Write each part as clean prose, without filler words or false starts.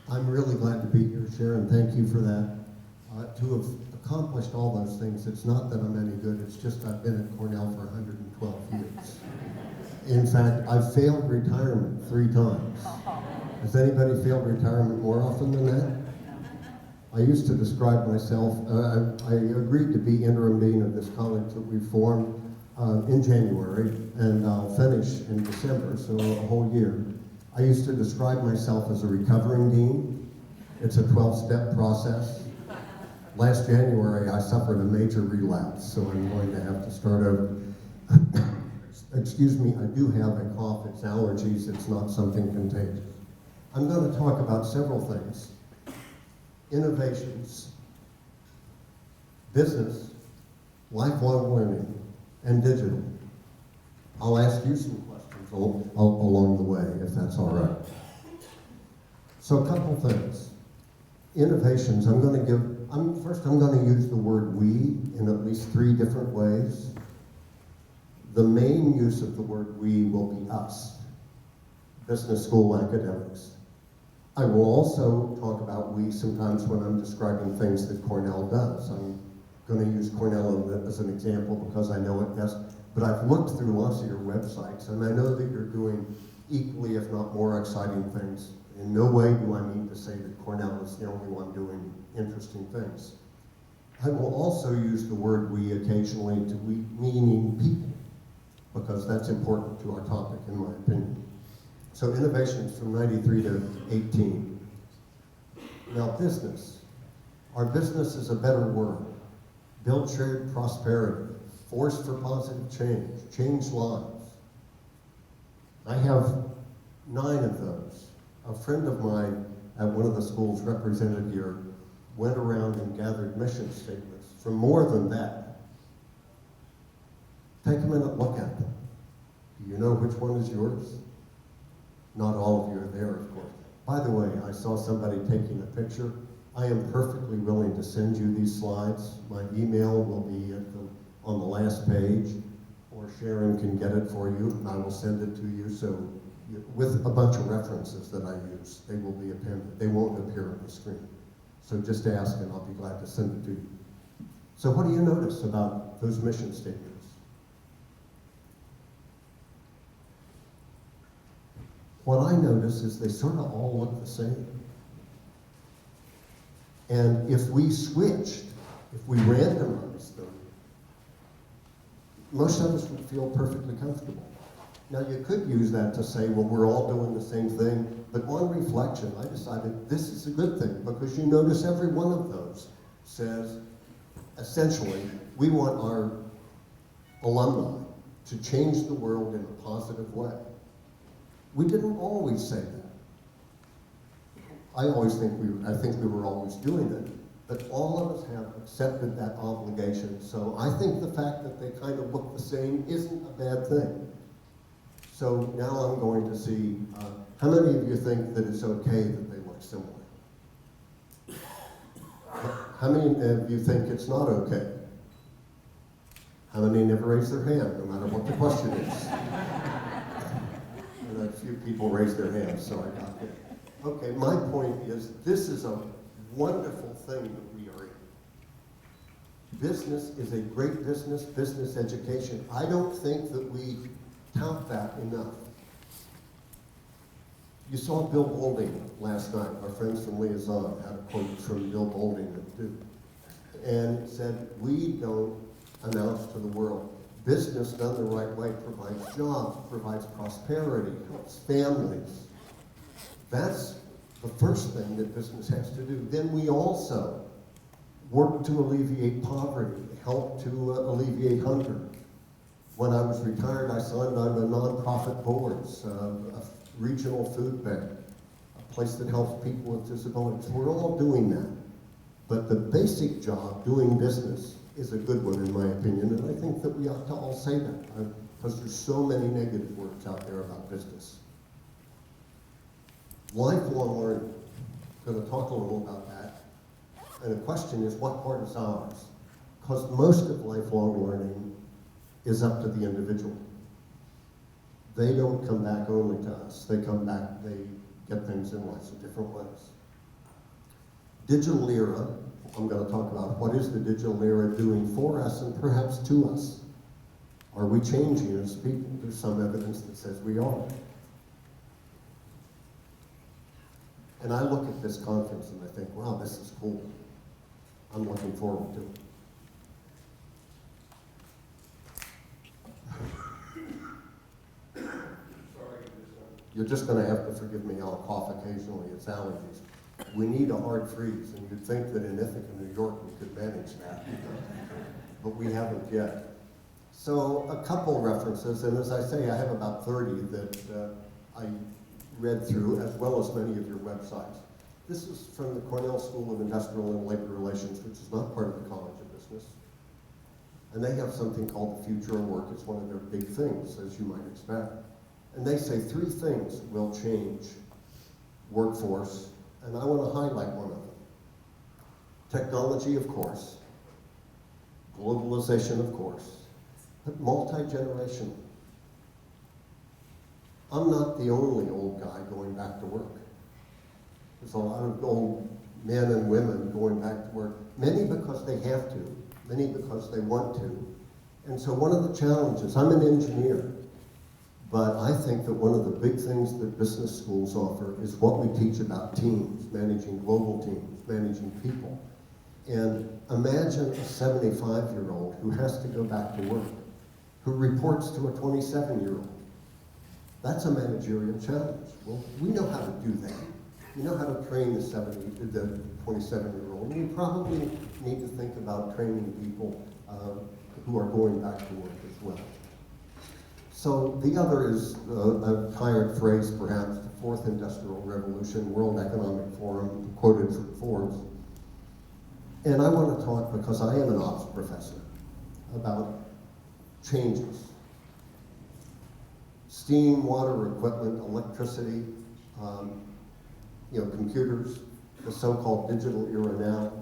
I'm really glad to be here, Sharon. Thank you for that. To have accomplished all those things, it's not that I'm any good, it's just I've been at Cornell for 112 years. In fact, I've failed retirement 3 times. Has anybody failed retirement more often than that? I used to describe myself, I agreed to be interim dean of this college that we formed in January, and I'll finish in December, so a whole year. I used to describe myself as a recovering dean. It's a 12-step process. Last January, I suffered a major relapse, so I'm going to have to start over. Excuse me, I do have a cough. It's allergies. It's not something contagious. I'm going to talk about several things. Innovations, business, lifelong learning, and digital. I'll ask you some questions along the way, if that's all right. So a couple things. Innovations, first I'm going to use the word we in at least 3 different ways. The main use of the word we will be us, business school academics. I will also talk about we sometimes when I'm describing things that Cornell does. I'm going to use Cornell as an example because I know it best, but I've looked through lots of your websites and I know that you're doing equally, if not more, exciting things. In no way do I mean to say that Cornell is the only one doing interesting things. I will also use the word we occasionally to we meaning people, because that's important to our topic, in my opinion. So innovations from 93 to 18. Now business. Our business is a better world. Build shared prosperity. Force for positive change. Change lives. I have 9 of those. A friend of mine at one of the schools represented here went around and gathered mission statements from more than that. Take a minute, look at them. Do you know which one is yours? Not all of you are there, of course. By the way, I saw somebody taking a picture. I am perfectly willing to send you these slides. My email will be on the last page, or Sharon can get it for you, and I will send it to you. So, with a bunch of references that I use, they will be appended. They won't appear on the screen. So just ask, and I'll be glad to send it to you. So what do you notice about those mission statements? What I notice is they sort of all look the same. And if we switched, if we randomized them, most of us would feel perfectly comfortable. Now you could use that to say, well, we're all doing the same thing, but on reflection, I decided this is a good thing, because you notice every one of those says, essentially, we want our alumni to change the world in a positive way. We didn't always say that. I think we were always doing it, but all of us have accepted that obligation. So I think the fact that they kind of look the same isn't a bad thing. So now I'm going to see, how many of you think that it's okay that they look similar? How many of you think it's not okay? How many never raise their hand, no matter what the question is? And a few people raised their hands, so I got it. Okay, my point is, this is a wonderful thing that we are in. Business is a great business, business education. I don't think that we tout that enough. You saw Bill Boulding last night. Our friends from Liaison had a quote from Bill Boulding at Duke. And it said, we don't announce to the world, business done the right way provides jobs, provides prosperity, helps families. That's the first thing that business has to do. Then we also work to alleviate poverty, help to alleviate hunger. When I was retired, I signed on to nonprofit boards, a regional food bank, a place that helps people with disabilities. We're all doing that. But the basic job, doing business, is a good one in my opinion, and I think that we ought to all say that, because there's so many negative words out there about business. Lifelong learning. I'm going to talk a little about that. And the question is, what part is ours? Because most of lifelong learning is up to the individual. They don't come back only to us. They come back, they get things in lots of different ways. Digital era, I'm going to talk about what is the digital era doing for us and perhaps to us. Are we changing as people? There's some evidence that says we are. And I look at this conference and I think, wow, this is cool. I'm looking forward to it. You're just going to have to forgive me, I'll cough occasionally, it's allergies. We need a hard freeze, and you'd think that in Ithaca, New York, we could manage that, but we haven't yet. So a couple references, and as I say, I have about 30 that I read through, as well as many of your websites. This is from the Cornell School of Industrial and Labor Relations, which is not part of the College of Business. And they have something called the future of work. It's one of their big things, as you might expect. And they say 3 things will change workforce, and I want to highlight one of them. Technology, of course. Globalization, of course. But multi-generational. I'm not the only old guy going back to work. There's a lot of old men and women going back to work, many because they have to, many because they want to. And so one of the challenges, I'm an engineer, but I think that one of the big things that business schools offer is what we teach about teams, managing global teams, managing people. And imagine a 75-year-old who has to go back to work, who reports to a 27-year-old. That's a managerial challenge. Well, we know how to do that. We know how to train the 27-year-old. And we probably need to think about training people who are going back to work as well. So the other is a tired phrase, perhaps, the Fourth Industrial Revolution, World Economic Forum, quoted from Forbes. And I want to talk, because I am an ops professor, about changes. Steam, water, equipment, electricity, computers, the so-called digital era now.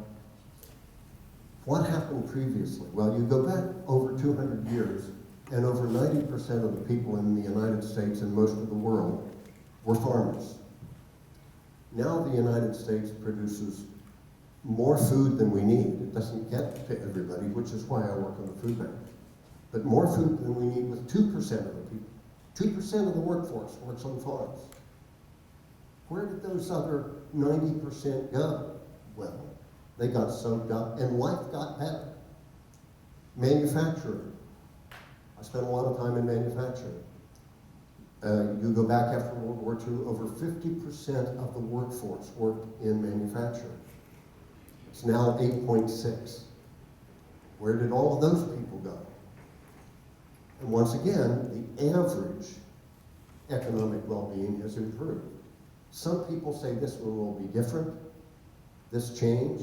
What happened previously? Well, you go back over 200 years, and over 90% of the people in the United States and most of the world were farmers. Now the United States produces more food than we need. It doesn't get to everybody, which is why I work on the food bank. But more food than we need with 2% of the people. 2% of the workforce works on farms. Where did those other 90% go? Well, they got soaked up and life got better. Manufacturing. I spent a lot of time in manufacturing. You go back after World War II, over 50% of the workforce worked in manufacturing. It's now 8.6. Where did all of those people go? And once again, the average economic well-being has improved. Some people say this one will be different, this change.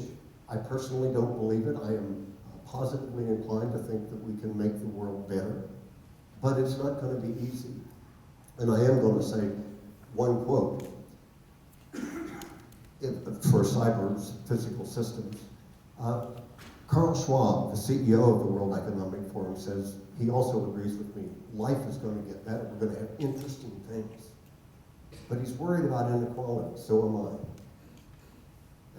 I personally don't believe it. I am positively inclined to think that we can make the world better, but it's not going to be easy. And I am going to say one quote for cyber physical systems. Carl Schwab, the CEO of the World Economic Forum, says, he also agrees with me, life is going to get better. We're going to have interesting things. But he's worried about inequality, so am I.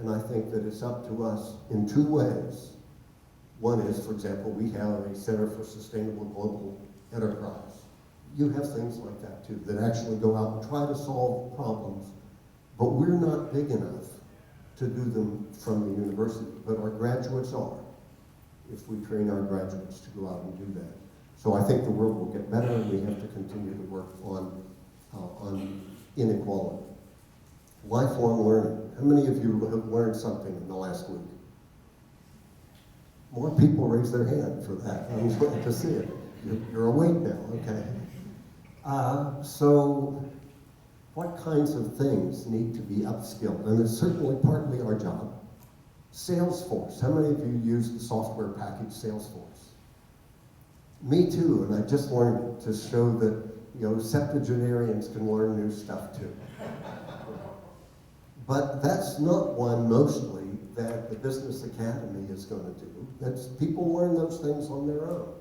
And I think that it's up to us in 2 ways. One is, for example, we have a Center for Sustainable Global Enterprise. You have things like that too, that actually go out and try to solve problems, but we're not big enough to do them from the university, but our graduates are, if we train our graduates to go out and do that. So I think the world will get better, and we have to continue to work on inequality. Lifelong learning. How many of you have learned something in the last week? More people raise their hand for that. I'm glad to see it. You're awake now, okay. So what kinds of things need to be upskilled? And it's certainly partly our job. Salesforce. How many of you use the software package Salesforce? Me too, and I just learned to show that septuagenarians can learn new stuff too. But that's not one mostly that the Business Academy is going to do. That's people learn those things on their own.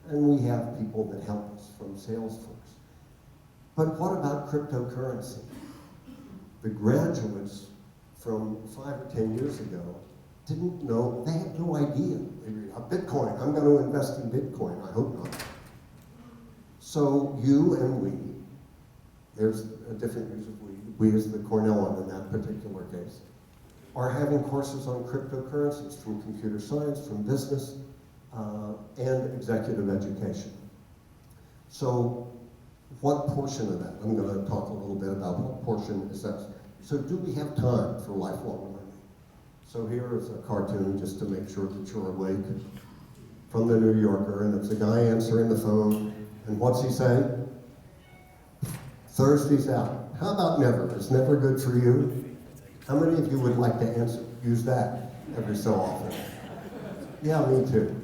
And we have people that help us from Salesforce. But what about cryptocurrency? The graduates from 5 or 10 years ago didn't know, they had no idea. They read, Bitcoin, I'm going to invest in Bitcoin. I hope not. So you and we, there's a different use of we as the Cornell one in that particular case, are having courses on cryptocurrencies from computer science, from business, and executive education. So what portion of that? I'm going to talk a little bit about what portion is that. So do we have time for lifelong learning? So here is a cartoon just to make sure that you're awake from the New Yorker, and it's a guy answering the phone, and what's he say? Thursday's out. How about never? Is never good for you? How many of you would like to use that every so often? Yeah, me too.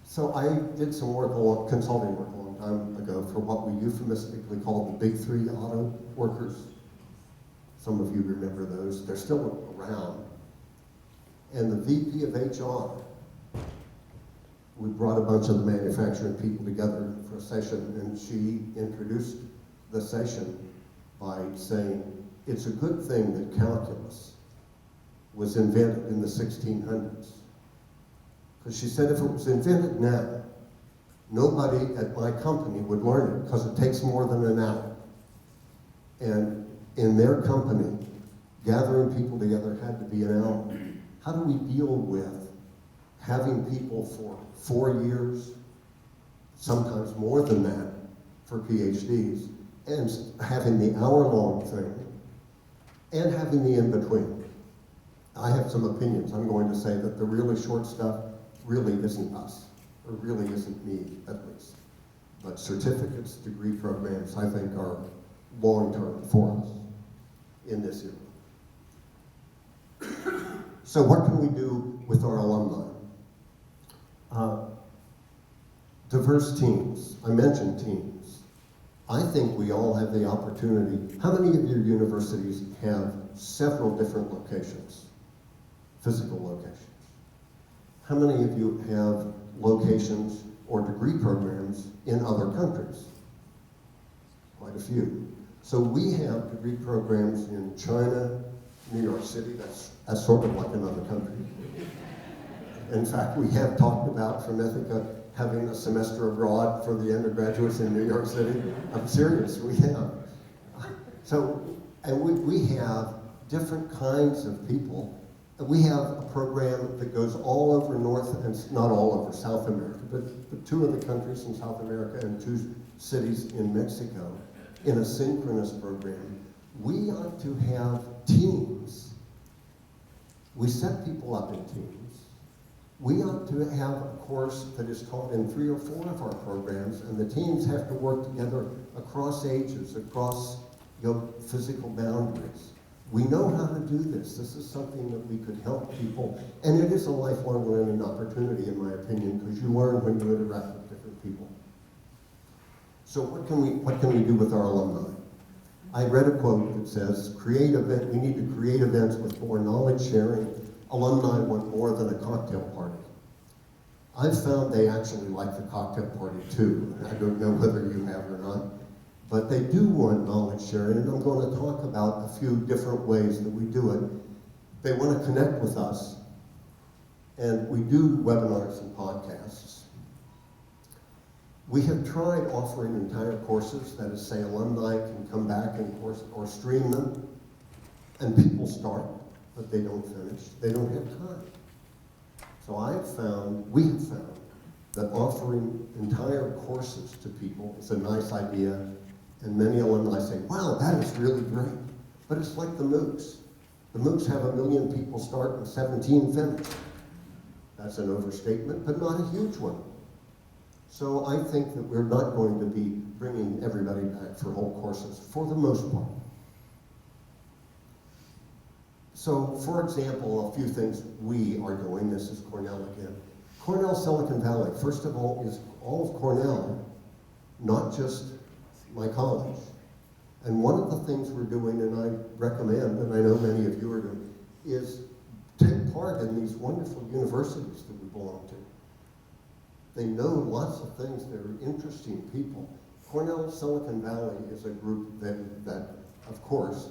So I did some work, consulting work a long time ago for what we euphemistically call the big three auto workers. Some of you remember those. They're still around. And the VP of HR, we brought a bunch of the manufacturing people together for a session, and she introduced the session by saying, it's a good thing that calculus was invented in the 1600s. Because she said if it was invented now, nobody at my company would learn it because it takes more than an hour. And in their company, gathering people together had to be an hour. How do we deal with having people for 4 years, sometimes more than that, for PhDs, and having the hour-long thing, and having the in-between? I have some opinions. I'm going to say that the really short stuff really isn't us, or really isn't me, at least. But certificates, degree programs, I think are long-term for us in this era. So what can we do with our alumni? Diverse teams. I mentioned teams. I think we all have the opportunity. How many of your universities have several different locations, physical locations? How many of you have locations or degree programs in other countries? Quite a few. So we have degree programs in China, New York City. That's sort of like another country. In fact, we have talked about from Ithaca having a semester abroad for the undergraduates in New York City. I'm serious, we have. So, and we have different kinds of people. We have a program that goes all over North, and not all over South America, but 2 of the countries in South America and 2 cities in Mexico in a synchronous program. We ought to have teams. We set people up in teams. We ought to have a course that is taught in 3 or 4 of our programs, and the teams have to work together across ages, across physical boundaries. We know how to do this. This is something that we could help people, and it is a lifelong learning opportunity, in my opinion, because you learn when you interact with different people. So what can we do with our alumni? I read a quote that says, we need to create events with more knowledge sharing. Alumni want more than a cocktail party. I've found they actually like the cocktail party too. I don't know whether you have or not, but they do want knowledge sharing, and I'm going to talk about a few different ways that we do it. They want to connect with us, and we do webinars and podcasts. We have tried offering entire courses, that is, say, alumni can come back and course or stream them, and people start, but they don't finish. They don't have time. So we have found that offering entire courses to people is a nice idea, and many alumni say, wow, that is really great. But it's like the MOOCs. The MOOCs have 1 million people start and 17 finish. That's an overstatement, but not a huge one. So I think that we're not going to be bringing everybody back for whole courses, for the most part. So, for example, a few things we are doing. This is Cornell again. Cornell Silicon Valley, first of all, is all of Cornell, not just my college. And one of the things we're doing, and I recommend, and I know many of you are doing, is take part in these wonderful universities that we belong to. They know lots of things. They're interesting people. Cornell Silicon Valley is a group that of course,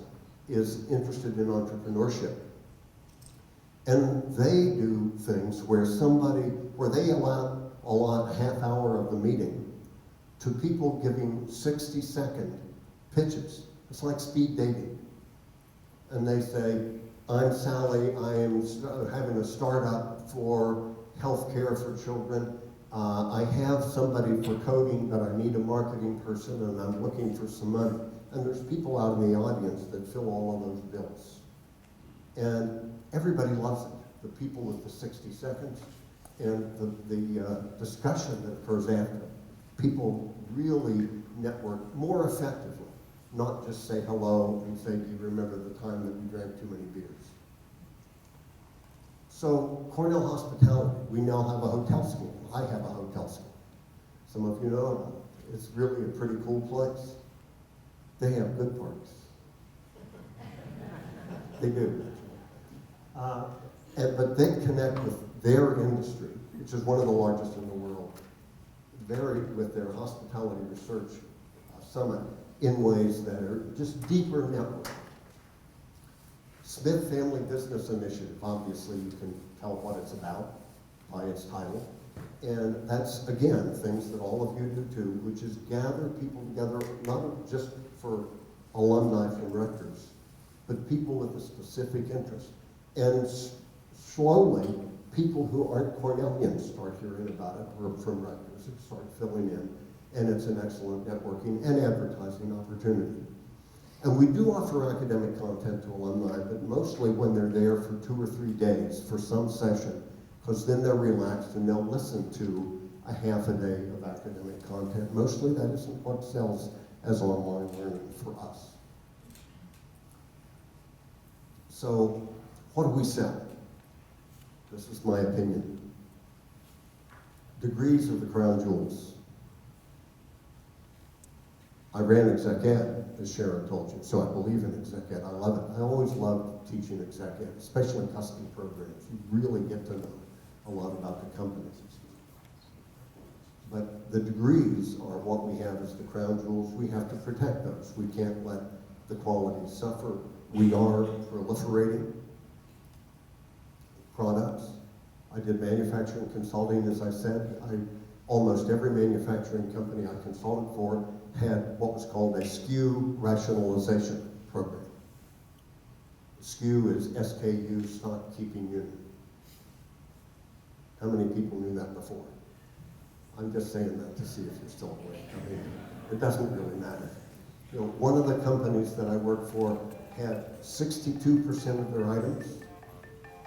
is interested in entrepreneurship. And they do things where they allot a half hour of the meeting to people giving 60-second pitches. It's like speed dating. And they say, I'm Sally, I am having a startup for healthcare for children. I have somebody for coding, but I need a marketing person, and I'm looking for some money. And there's people out in the audience that fill all of those bills. And everybody loves it. The people with the 60 seconds and the discussion that occurs after. People really network more effectively, not just say hello and say, do you remember the time that we drank too many beers? So Cornell Hospitality, we now have a hotel school. I have a hotel school. Some of you know about it. It's really a pretty cool place. They have good parties. They do. But they connect with their industry, which is one of the largest in the world, with their hospitality research summit in ways that are just deeper network. Smith Family Business Initiative, obviously you can tell what it's about by its title. And that's, again, things that all of you do too, which is gather people together, not just for alumni from Rutgers, but people with a specific interest. And slowly, people who aren't Cornellians start hearing about it, or from Rutgers, and start filling in. And it's an excellent networking and advertising opportunity. And we do offer academic content to alumni, but mostly when they're there for 2 or 3 days for some session, because then they're relaxed and they'll listen to a half a day of academic content. Mostly that isn't what sells as online learning for us. So, what do we sell? This is my opinion. Degrees are the crown jewels. I ran exec ed, as Sharon told you, so I believe in exec ed. I love it. I always loved teaching exec ed, especially custom programs. You really get to know a lot about the companies. But the degrees are what we have as the crown jewels. We have to protect those. We can't let the quality suffer. We are proliferating products. I did manufacturing consulting, as I said. Almost every manufacturing company I consulted for had what was called a SKU rationalization program. SKU is SKU, stock keeping unit. How many people knew that before? I'm just saying that to see if you're still awake. I mean, it doesn't really matter. You know, one of the companies that I worked for had 62% of their items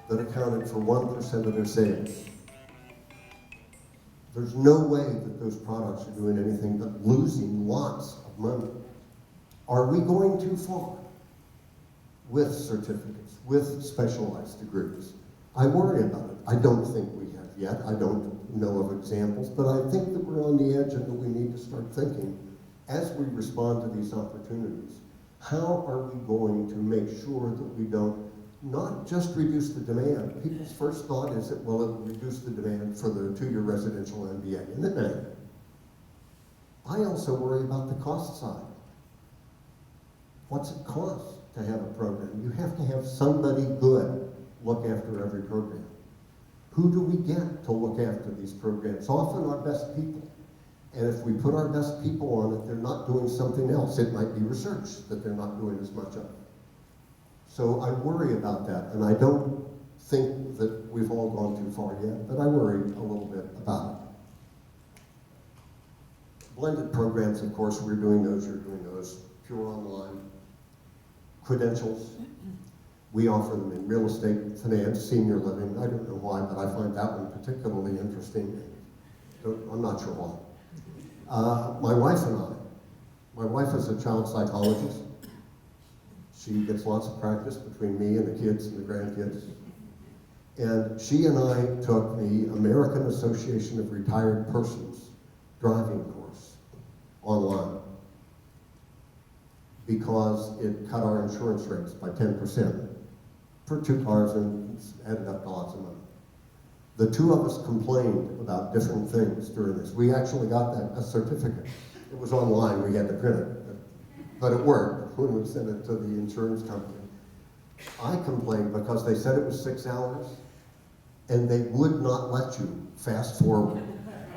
that accounted for 1% of their sales. There's no way that those products are doing anything but losing lots of money. Are we going too far with certificates, with specialized degrees? I worry about it. I don't think we have yet. I don't know of examples, but I think that we're on the edge and that we need to start thinking as we respond to these opportunities. How are we going to make sure that we don't not just reduce the demand? People's first thought is that, well, it will reduce the demand for the 2-year residential MBA, and it may. I also worry about the cost side. What's it cost to have a program? You have to have somebody good look after every program. Who do we get to look after these programs? Often our best people. And if we put our best people on it, they're not doing something else. It might be research that they're not doing as much of. So I worry about that, and I don't think that we've all gone too far yet, but I worry a little bit about it. Blended programs, of course, we're doing those, you're doing those. Pure online. Credentials. We offer them in real estate, finance, senior living. I don't know why, but I find that one particularly interesting. I'm not sure why. My wife and I. My wife is a child psychologist. She gets lots of practice between me and the kids and the grandkids. And she and I took the American Association of Retired Persons driving course online because it cut our insurance rates by 10% for 2 cars and added up to lots of money. The 2 of us complained about different things during this. We actually got a certificate. It was online, we had to print it. but it worked when we sent it to the insurance company. I complained because they said it was 6 hours, and they would not let you fast forward.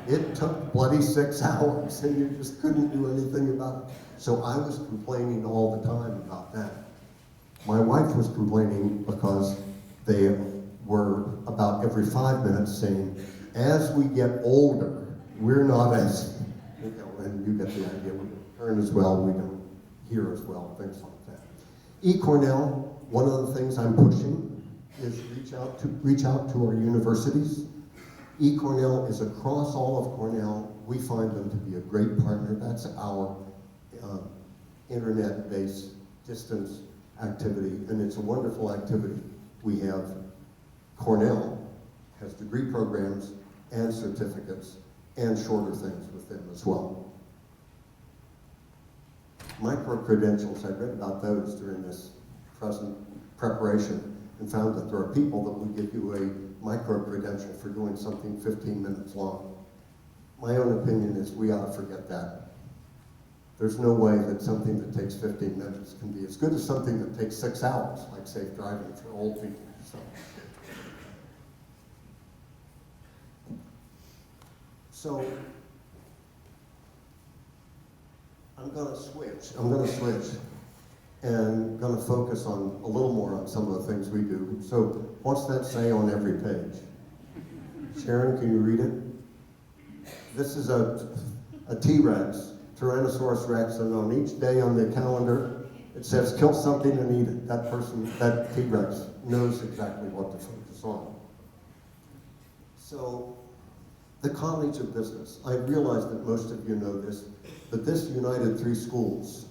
It took bloody 6 hours, and you just couldn't do anything about it. So I was complaining all the time about that. My wife was complaining because they were about every 5 minutes saying, as we get older, we're not as, and you get the idea, we don't turn as well, we don't hear as well, things like that. Cornell, one of the things I'm pushing is reach out to our universities. Cornell is across all of Cornell. We find them to be a great partner. That's our internet-based distance activity, and it's a wonderful activity. We have Cornell has degree programs and certificates and shorter things with them as well. Micro-credentials, I read about those during this present preparation and found that there are people that will give you a micro-credential for doing something 15 minutes long. My own opinion is we ought to forget that. There's no way that something that takes 15 minutes can be as good as something that takes 6 hours, like safe driving for old people. So I'm going to switch and going to focus on a little more on some of the things we do. So what's that say on every page? Sharon, can you read it? This is a T-Rex, Tyrannosaurus Rex, and on each day on the calendar, it says kill something and eat it. That person, that T-Rex, knows exactly what to focus on. So, the College of Business. I realize that most of you know this, but this united 3 schools.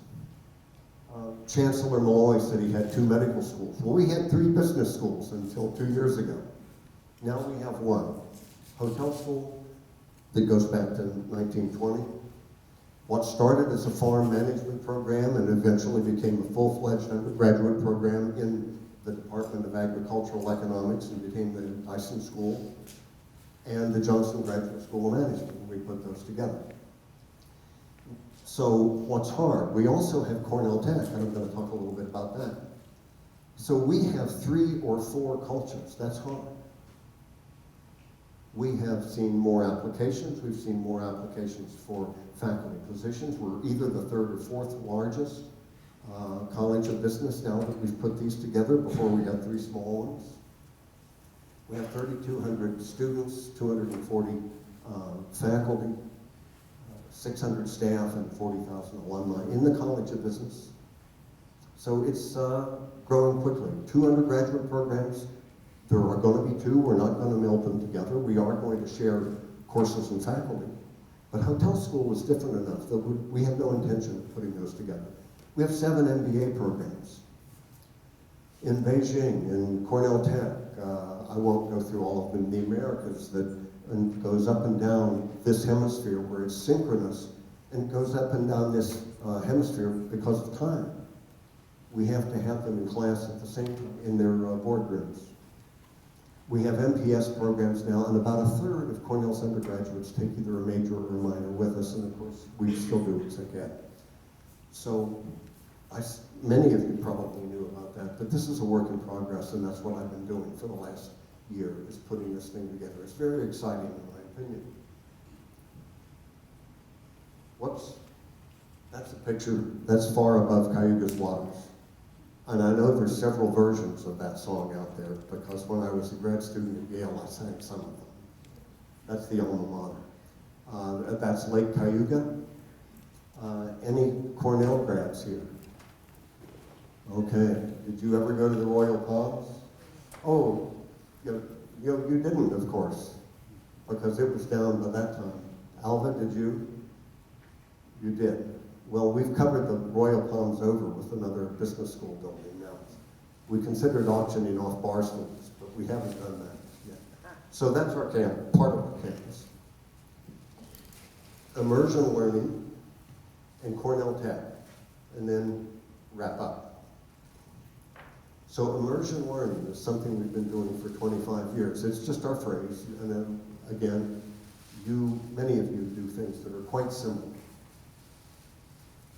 Chancellor Malloy said he had 2 medical schools. Well, we had 3 business schools until 2 years ago. Now we have 1. Hotel school that goes back to 1920. What started as a farm management program and eventually became a full-fledged undergraduate program in the Department of Agricultural Economics and became the Dyson School, and the Johnson Graduate School of Management. We put those together. So what's hard? We also have Cornell Tech, and I'm going to talk a little bit about that. So we have 3 or 4 cultures. That's hard. We have seen more applications. We've seen more applications for faculty positions. We're either the 3rd or 4th largest College of Business now that we've put these together. Before we had 3 small ones. We have 3,200 students, 240 faculty, 600 staff, and 40,000 alumni in the College of Business. So it's growing quickly. 2 undergraduate programs. There are going to be 2. We're not going to meld them together. We are going to share courses and faculty. But hotel school is different enough that we have no intention of putting those together. We have 7 MBA programs. In Beijing, in Cornell Tech, I won't go through all of them, the Americas that goes up and down this hemisphere where it's synchronous, and goes up and down this hemisphere because of time. We have to have them in class at the same time in their boardrooms. We have MPS programs now, and about 1/3 of Cornell's undergraduates take either a major or a minor with us, and of course, we still do exec ed. So, many of you probably knew about that, but this is a work in progress, and that's what I've been doing for the last year, is putting this thing together. It's very exciting, in my opinion. Whoops. That's a picture that's far above Cayuga's waters. And I know there's several versions of that song out there, because when I was a grad student at Yale, I sang some of them. That's the alma mater. That's Lake Cayuga. Any Cornell grads here? Okay. Did you ever go to the Royal Palms? Oh, you didn't, of course, because it was down by that time. Alva, did you? You did. Well, we've covered the Royal Palms over with another business school building now. We considered auctioning off bar stools, but we haven't done that yet. So that's our camp, part of our campus. Immersion Learning and Cornell Tech, and then wrap up. So immersion learning is something we've been doing for 25 years. It's just our phrase, and then again, many of you do things that are quite similar.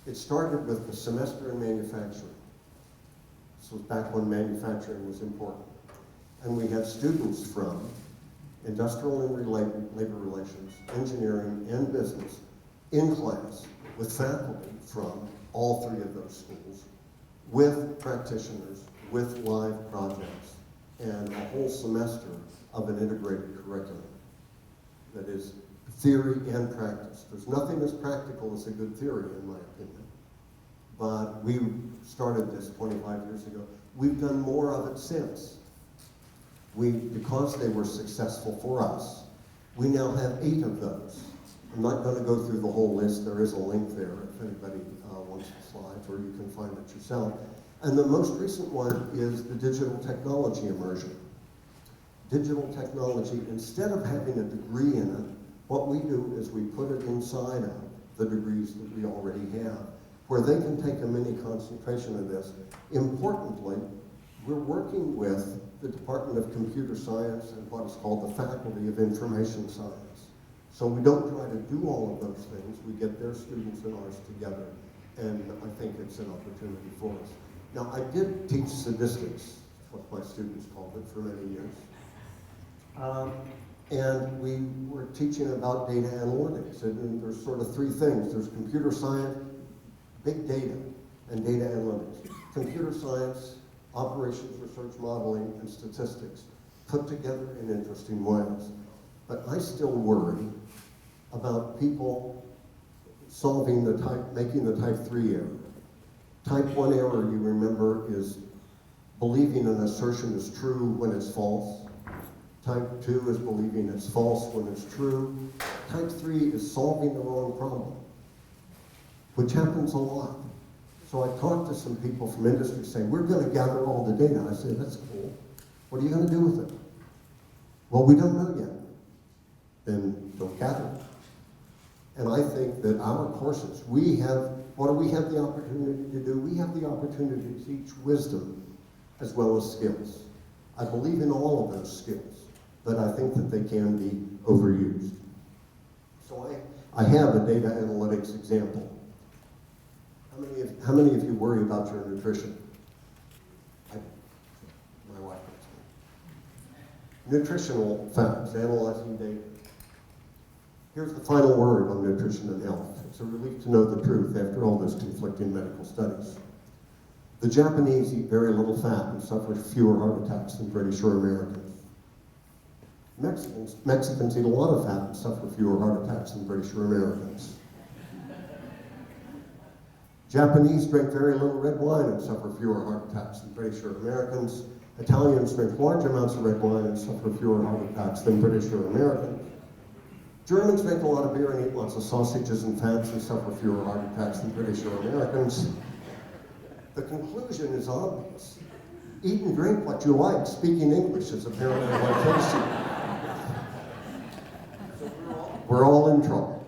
It started with the semester in manufacturing. This was back when manufacturing was important. And we had students from industrial and labor relations, engineering, and business in class with faculty from all three of those schools, with practitioners, with live projects, and a whole semester of an integrated curriculum that is theory and practice. There's nothing as practical as a good theory, in my opinion. But we started this 25 years ago. We've done more of it since. Because they were successful for us, we now have 8 of those. I'm not going to go through the whole list. There is a link there if anybody wants the slides, or you can find it yourself. And the most recent one is the digital technology immersion. Digital technology, instead of having a degree in it, what we do is we put it inside of the degrees that we already have, where they can take a mini concentration of this. Importantly, we're working with the Department of Computer Science and what is called the Faculty of Information Science. So we don't try to do all of those things. We get their students and ours together, and I think it's an opportunity for us. Now, I did teach statistics, what my students called it, for many years. And we were teaching about data analytics, and there's sort of 3 things. There's computer science, big data, and data analytics. Computer science, operations, research, modeling, and statistics, put together in interesting ways. But I still worry about people making the type 3 error. Type 1 error, you remember, is believing an assertion is true when it's false. Type 2 is believing it's false when it's true. Type 3 is solving the wrong problem, which happens a lot. So I talked to some people from industry saying, we're going to gather all the data. I said, that's cool. What are you going to do with it? Well, we don't know yet. Then don't gather it. And I think that our courses, what do we have the opportunity to do? We have the opportunity to teach wisdom as well as skills. I believe in all of those skills, but I think that they can be overused. So I have a data analytics example. How many of you worry about your nutrition? My wife does. Nutritional facts, analyzing data. Here's the final word on nutrition and health. It's a relief to know the truth after all those conflicting medical studies. The Japanese eat very little fat and suffer fewer heart attacks than British or Americans. Mexicans eat a lot of fat and suffer fewer heart attacks than British or Americans. Japanese drink very little red wine and suffer fewer heart attacks than British or Americans. Italians drink large amounts of red wine and suffer fewer heart attacks than British or Americans. Germans drink a lot of beer and eat lots of sausages and fats and suffer fewer heart attacks than British or Americans. The conclusion is obvious. Eat and drink what you like. Speaking English is apparently what tastes you. So we're all in trouble.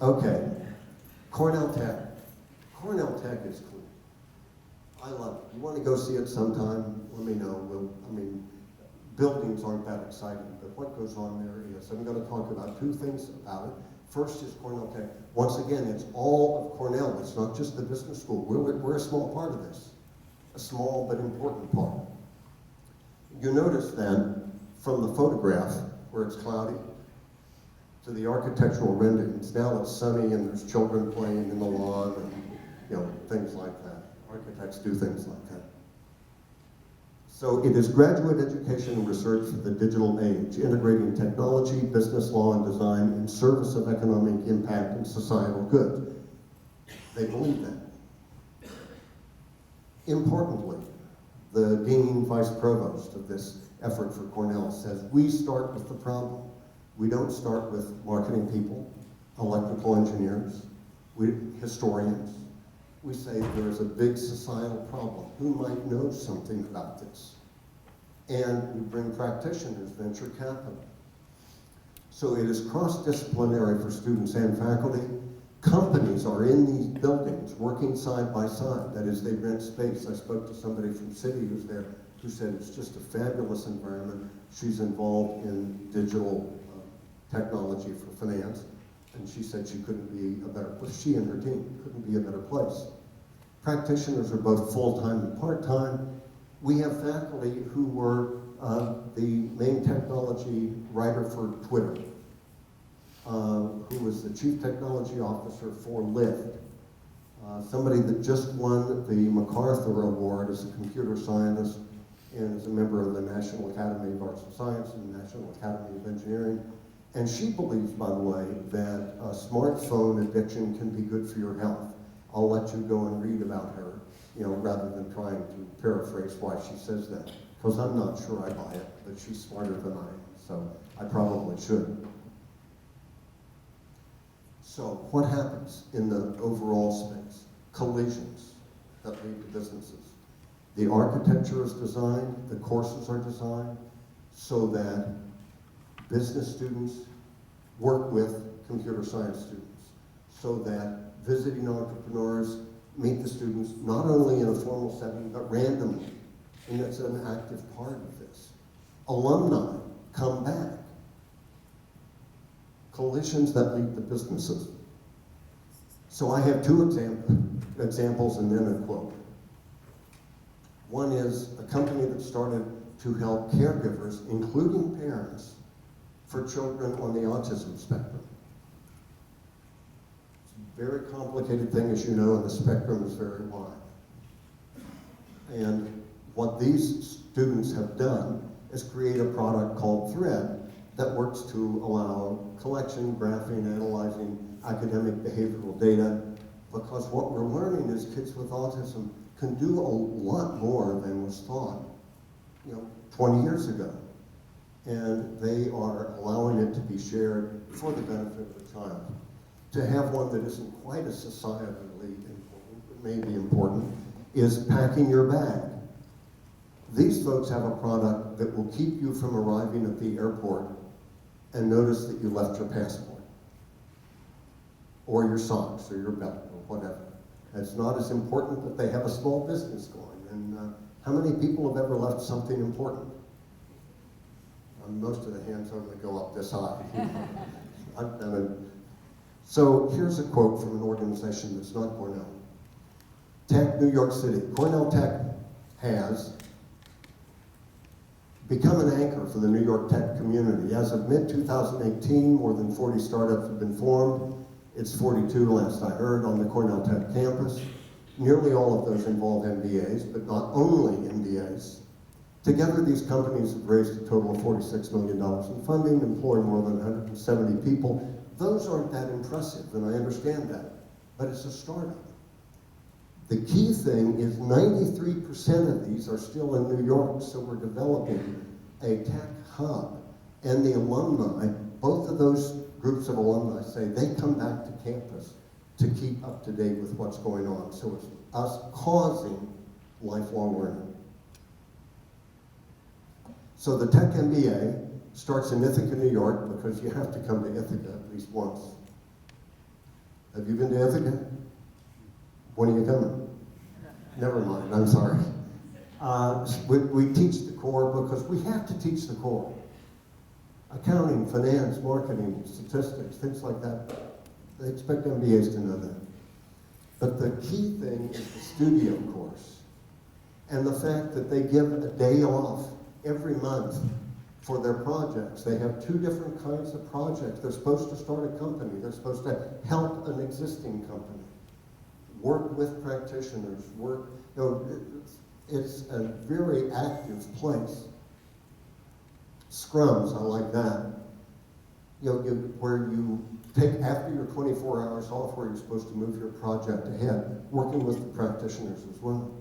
Okay. Cornell Tech. Cornell Tech is cool. I love it. You want to go see it sometime? Let me know. Buildings aren't that exciting, but what goes on there is. I'm going to talk about 2 things about it. First is Cornell Tech. Once again, it's all of Cornell. It's not just the business school. We're a small part of this. A small but important part. You notice then, from the photograph, where it's cloudy, to the architectural renderings. Now it's sunny and there's children playing in the lawn and things like that. Architects do things like that. So it is graduate education and research for the digital age, integrating technology, business law, and design in service of economic impact and societal good. They believe that. Importantly, the Dean Vice Provost of this effort for Cornell says, we start with the problem. We don't start with marketing people, electrical engineers, historians. We say there is a big societal problem. Who might know something about this? And we bring practitioners, venture capital. So it is cross-disciplinary for students and faculty. Companies are in these buildings working side by side. That is, they rent space. I spoke to somebody from Citi who's there who said it's just a fabulous environment. She's involved in digital technology for finance. And she said she couldn't be a better place. She and her team couldn't be a better place. Practitioners are both full-time and part-time. We have faculty who were the main technology writer for Twitter, who was the chief technology officer for Lyft, somebody that just won the MacArthur Award as a computer scientist and is a member of the National Academy of Arts and Science and the National Academy of Engineering. And she believes, by the way, that smartphone addiction can be good for your health. I'll let you go and read about her, rather than trying to paraphrase why she says that, because I'm not sure I buy it, but she's smarter than I am, so I probably should. So what happens in the overall space? Collisions that lead to businesses. The architecture is designed, the courses are designed so that business students work with computer science students, so that visiting entrepreneurs meet the students not only in a formal setting, but randomly. And it's an active part of this. Alumni come back. Collisions that lead to businesses. So I have two examples and then a quote. One is a company that started to help caregivers, including parents, for children on the autism spectrum. It's a very complicated thing, as you know, and the spectrum is very wide. And what these students have done is create a product called Thread that works to allow collection, graphing, analyzing academic behavioral data, because what we're learning is kids with autism can do a lot more than was thought, 20 years ago. And they are allowing it to be shared for the benefit of the child. To have one that isn't quite as societally important, but may be important, is packing your bag. These folks have a product that will keep you from arriving at the airport and notice that you left your passport, or your socks, or your belt, or whatever. It's not as important, but they have a small business going. And how many people have ever left something important? Most of the hands only go up this high. I've done it. So here's a quote from an organization that's not Cornell. Tech, New York City. Cornell Tech has become an anchor for the New York tech community. As of mid-2018, more than 40 startups have been formed. It's 42 last I heard on the Cornell Tech campus. Nearly all of those involve MBAs, but not only MBAs. Together, these companies have raised a total of $46 million in funding, employ more than 170 people. Those aren't that impressive, and I understand that, but it's a startup. The key thing is 93% of these are still in New York, so we're developing a tech hub. And the alumni, both of those groups of alumni say they come back to campus to keep up to date with what's going on. So it's us causing lifelong learning. So the Tech MBA starts in Ithaca, New York, because you have to come to Ithaca at least once. Have you been to Ithaca? When are you coming? Never mind, I'm sorry. We teach the core because we have to teach the core. Accounting, finance, marketing, statistics, things like that. They expect MBAs to know that. But the key thing is the studio course. And the fact that they give a day off every month for their projects. They have two different kinds of projects. They're supposed to start a company. They're supposed to help an existing company. Work with practitioners, it's a very active place. Scrums, I like that. Where you take, after your 24 hours off, where you're supposed to move your project ahead, working with the practitioners as well.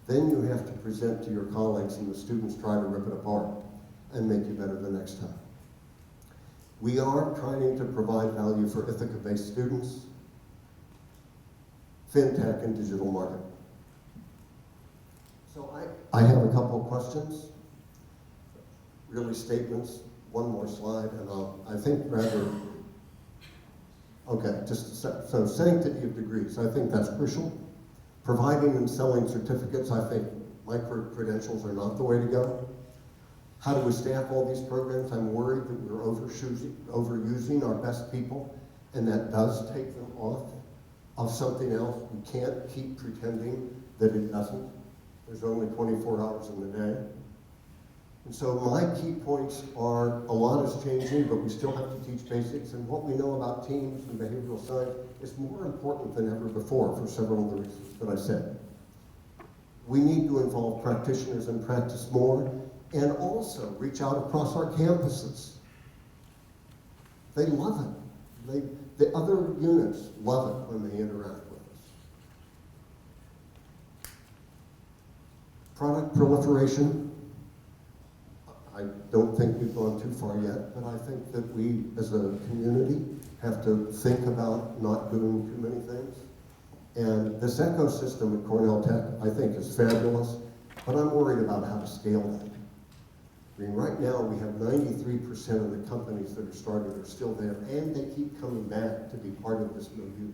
Then you have to present to your colleagues, and the students try to rip it apart and make you better the next time. We are trying to provide value for Ithaca-based students, fintech, and digital marketing. So I have a couple of questions, really statements, one more slide, and so sanctity of degrees, I think that's crucial. Providing and selling certificates, I think micro-credentials are not the way to go. How do we staff all these programs? I'm worried that we're overusing our best people. and that does take them off of something else. We can't keep pretending that it doesn't. There's only 24 hours in the day. And so my key points are, a lot is changing, but we still have to teach basics, and what we know about teams and behavioral science is more important than ever before for several of the reasons that I said. We need to involve practitioners and practice more, and also reach out across our campuses. They love it. The other units love it when they interact with us. Product proliferation. I don't think we've gone too far yet, but I think that we, as a community, have to think about not doing too many things. And this ecosystem at Cornell Tech, I think, is fabulous, but I'm worried about how to scale that. I mean, right now, we have 93% of the companies that are started are still there, and they keep coming back to be part of this milieu.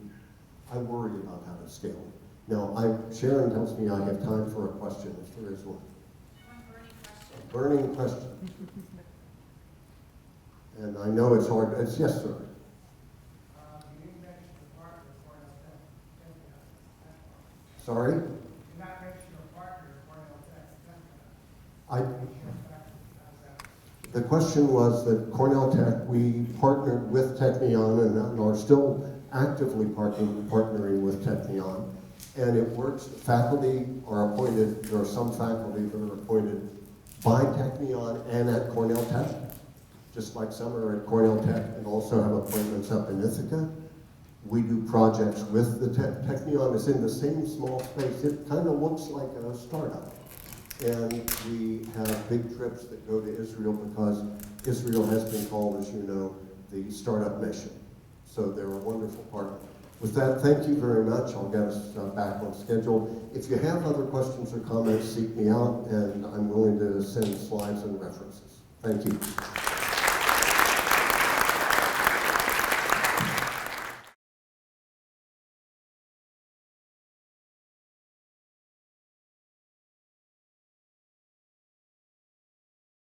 I worry about how to scale it. Now, Sharon tells me I have time for a question, if there is one. Burning question. And I know it's hard. Yes, sir. You didn't mention the partner of Cornell Tech. Sorry? You did not mention your partner of Cornell Tech. The question was that Cornell Tech, we partnered with Technion and are still actively partnering with Technion. And it works. Faculty are appointed. There are some faculty that are appointed by Technion and at Cornell Tech, just like some are at Cornell Tech and also have appointments up in Ithaca. We do projects with the Technion is in the same small space. It kind of looks like a startup. And we have big trips that go to Israel because Israel has been called, as you know, the startup nation. So they're a wonderful partner. With that, thank you very much. I'll get us back on schedule. If you have other questions or comments, seek me out, and I'm willing to send slides and references. Thank you.